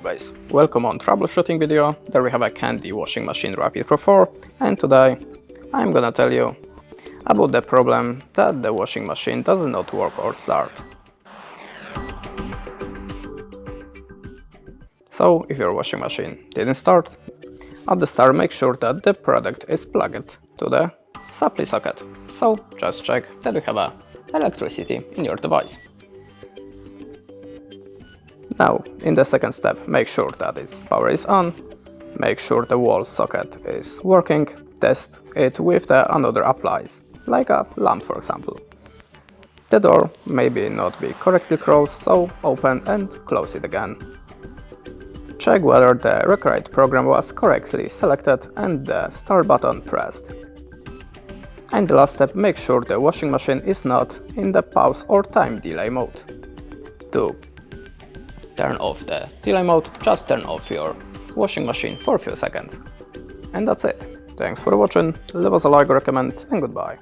Guys, welcome on troubleshooting video. There we have a Candy washing machine Rapid Pro 4, and today I'm gonna tell you about the problem that the washing machine does not work or start. So if your washing machine didn't start, at the start make sure that the product is plugged to the supply socket. So just check that you have electricity in your device. Now, in the second step, make sure that its power is on, make sure the wall socket is working, test it with the another appliance, like a lamp for example. The door maybe not be correctly closed, so open and close it again. Check whether the required program was correctly selected and the start button pressed. And the last step, make sure the washing machine is not in the pause or time delay mode. To turn off the delay mode, just turn off your washing machine for a few seconds. And that's it. Thanks for watching, leave us a like or a comment, and goodbye.